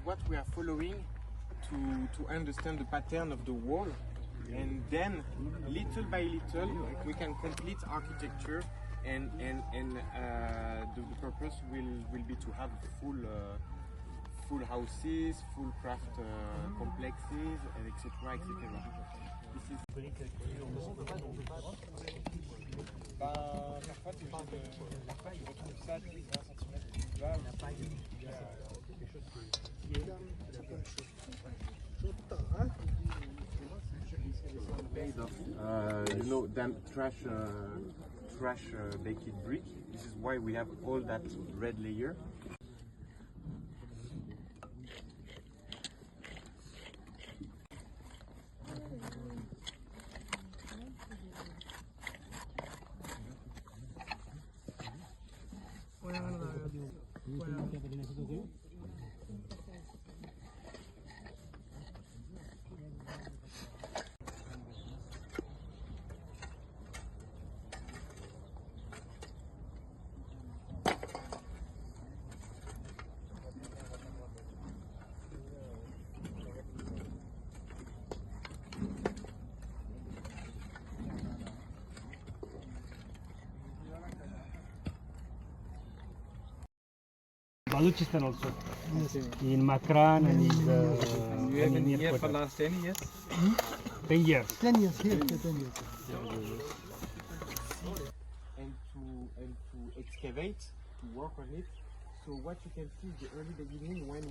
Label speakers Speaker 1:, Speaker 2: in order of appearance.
Speaker 1: what we are following to understand the pattern of the wall, and then little by little we can complete architecture, and the purpose will be to have full houses, full craft complexes, and etc. etc. This is parfois tu retrouves ça 10-20 cm made of trash baked brick. This is why we have all that red layer.
Speaker 2: Balochistan also. Yes. In Makran and in
Speaker 3: you have been here for last 10 years?
Speaker 2: 10 years.
Speaker 4: 10 years here, 10 years.
Speaker 1: And to excavate, to work on it. So what you can see is the early beginning when